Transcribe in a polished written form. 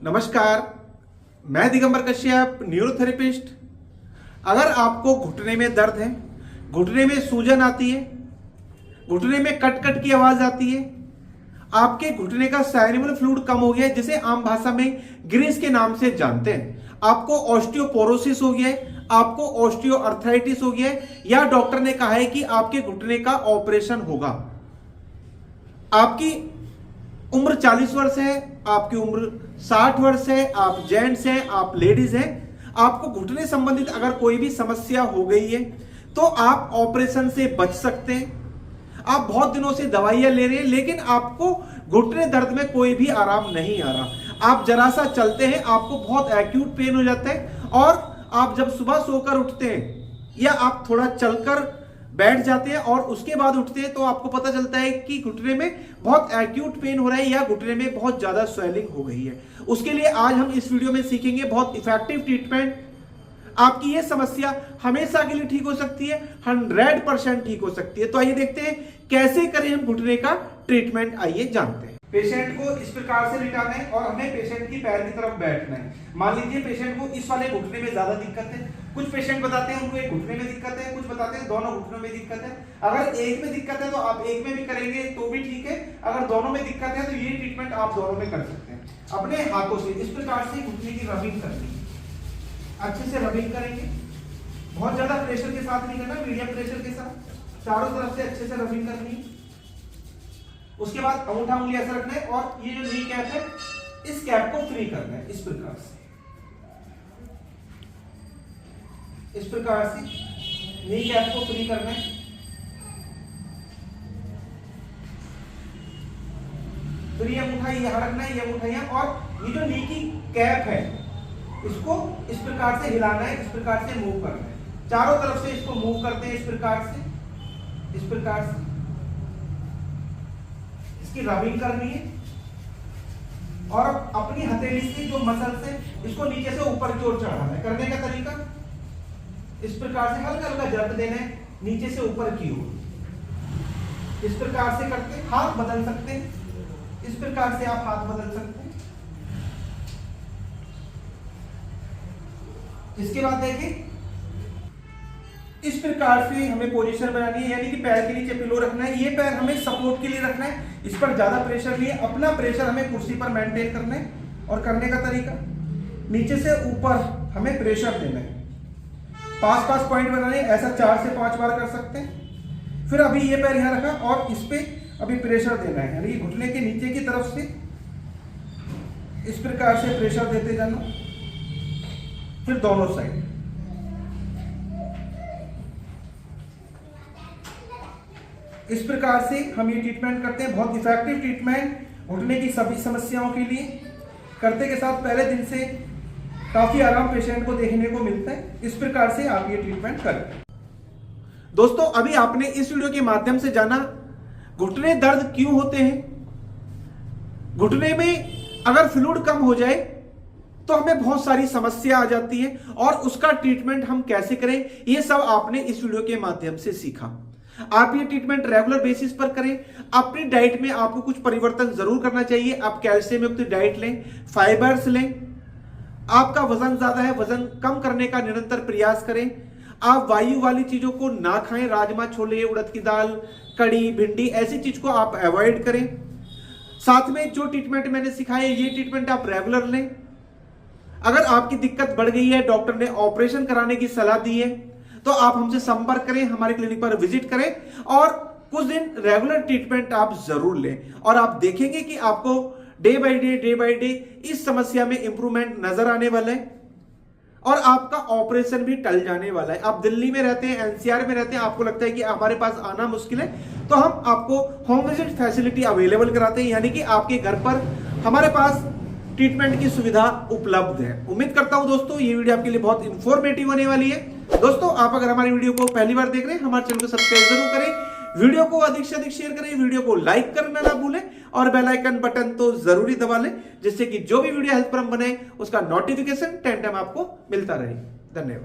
नमस्कार, मैं दिगंबर कश्यप, न्यूरोथेरेपिस्ट। अगर आपको घुटने में दर्द है, घुटने में सूजन आती है, घुटने में कट कट की आवाज आती है, आपके घुटने का साइनेबल फ्लूइड कम हो गया है, जिसे आम भाषा में ग्रीस के नाम से जानते हैं, आपको ऑस्टियोपोरोसिस हो गया है, आपको ऑस्टियोआर्थराइटिस हो गया है, या डॉक्टर ने कहा है कि आपके घुटने का ऑपरेशन होगा। आपकी उम्र 40 वर्ष है, आपकी उम्र 60 वर्ष है, आप जेंट्स हैं, आप लेडीज हैं, आपको घुटने संबंधित अगर कोई भी समस्या हो गई है तो आप ऑपरेशन से बच सकते हैं। आप बहुत दिनों से दवाइयां ले रहे हैं लेकिन आपको घुटने दर्द में कोई भी आराम नहीं आ रहा। आप जरा सा चलते हैं, आपको बहुत एक्यूट पेन हो जाता है, और आप जब सुबह सोकर उठते हैं या आप थोड़ा चलकर बैठ जाते हैं और उसके बाद उठते हैं तो आपको पता चलता है कि घुटने में बहुत एक्यूट पेन हो रहा है या घुटने में बहुत ज्यादा स्वेलिंग हो गई है। उसके लिए आज हम इस वीडियो में सीखेंगे बहुत इफेक्टिव ट्रीटमेंट। आपकी ये समस्या हमेशा के लिए ठीक हो सकती है, 100% ठीक हो सकती है। तो आइए देखते हैं कैसे करें हम घुटने का ट्रीटमेंट। आइए जानते हैं। पेशेंट को इस प्रकार से लिटाना है और हमें पेशेंट की पैर की तरफ बैठना है। मान लीजिए पेशेंट को इस वाले घुटने में ज्यादा दिक्कत है, कुछ पेशेंट बताते हैं उनको एक घुटने में दिक्कत है, कुछ बताते हैं दोनों घुटनों में दिक्कत है। अगर एक में दिक्कत है तो आप एक में भी करेंगे तो भी ठीक है, अगर दोनों में दिक्कत है तो ये ट्रीटमेंट आप दोनों में कर सकते हैं। अपने हाथों से इस प्रकार से घुटने की रबिंग करनी है, अच्छे से रबिंग करेंगे, बहुत ज्यादा प्रेशर के साथ नहीं करना, मीडियम प्रेशर के साथ चारों तरफ से अच्छे से रबिंग करनी है। उसके बाद अंगूठा उंगली ऐसा रखना है और ये जो नी कैप है इस कैप को फ्री करना है इस प्रकार से, इस प्रकार से नी कैप को फ्री करना है। फिर ये अंगूठा यहां रखना है, ये अंगूठा यहां, और ये जो नी की कैप है इसको इस प्रकार से हिलाना है, इस प्रकार से मूव करना है, चारों तरफ से इसको मूव करते हैं इस प्रकार से, इस प्रकार से इसकी रबिंग करनी है। और अपनी हथेली से जो मसल से इसको नीचे से ऊपर की ओर चढ़ाना है। करने का तरीका इस प्रकार से हल्का हल्का जर्क देना है नीचे से ऊपर की ओर, इस प्रकार से करते हैं। हाथ बदल सकते हैं, इस प्रकार से आप हाथ बदल सकते हैं। इसके बाद देखिए इस प्रकार से हमें पोजीशन बनानी है, यानी कि पैर के नीचे पिलो रखना है, ये पैर हमें सपोर्ट के लिए रखना है, इस पर ज्यादा प्रेशर नहीं है, अपना प्रेशर हमें कुर्सी पर मेंटेन करना है। और करने का तरीका नीचे से ऊपर हमें प्रेशर देना है, 5-5 पॉइंट बनाने, ऐसा 4 से 5 बार कर सकते हैं। फिर अभी ये पैर यहां रखा और इस पे अभी प्रेशर देना है, यानी कि घुटने के नीचे की तरफ से इस प्रकार से प्रेशर देते जाना। फिर दोनों साइड इस प्रकार से हम ये ट्रीटमेंट करते हैं। बहुत इफेक्टिव ट्रीटमेंट घुटने की सभी समस्याओं के लिए। करते के साथ पहले दिन से काफी आराम पेशेंट को देखने को मिलता है। इस प्रकार से आप ये ट्रीटमेंट करें। दोस्तों, अभी आपने इस वीडियो के माध्यम से जाना घुटने दर्द क्यों होते हैं। घुटने में अगर फ्लूइड कम हो जाए तो हमें बहुत सारी समस्या आ जाती है, और उसका ट्रीटमेंट हम कैसे करें ये सब आपने इस वीडियो के माध्यम से सीखा। आप ये ट्रीटमेंट रेगुलर बेसिस पर करें। अपनी डाइट में आपको कुछ परिवर्तन जरूर करना चाहिए। आप कैल्शियम युक्त डाइट लें, फाइबर्स लें। आपका वजन ज्यादा है, वजन कम करने का निरंतर प्रयास करें। आप वायु वाली चीजों को ना खाएं, राजमा, छोले, उड़द की दाल, कड़ी, भिंडी, ऐसी चीज को आप अवॉइड करें। साथ में जो ट्रीटमेंट मैंने सिखाया ये ट्रीटमेंट आप रेगुलर लें। अगर आपकी दिक्कत बढ़ गई है, डॉक्टर ने ऑपरेशन कराने की सलाह दी है, तो आप हमसे संपर्क करें, हमारे क्लिनिक पर विजिट करें और कुछ दिन रेगुलर ट्रीटमेंट आप जरूर लें, और आप देखेंगे कि आपको डे बाय डे इस समस्या में इंप्रूवमेंट नजर आने वाला है और आपका ऑपरेशन भी टल जाने वाला है। आप दिल्ली में रहते हैं, एनसीआर में रहते हैं, आपको लगता है कि हमारे पास आना मुश्किल है, तो हम आपको होम विजिट फैसिलिटी अवेलेबल कराते हैं, यानी कि आपके घर पर हमारे पास ट्रीटमेंट की सुविधा उपलब्ध है। उम्मीद करता हूं दोस्तों ये वीडियो आपके लिए बहुत इंफॉर्मेटिव होने वाली है। दोस्तों, आप अगर हमारी वीडियो को पहली बार देख रहे हैं, हमारे चैनल को सब्सक्राइब जरूर करें, वीडियो को अधिक से अधिक शेयर करें, वीडियो को लाइक करना ना भूलें और बेल आइकन बटन तो जरूरी दबा लें, जिससे कि जो भी वीडियो हेल्प पर हम बनाए उसका नोटिफिकेशन टाइम आपको मिलता रहे। धन्यवाद।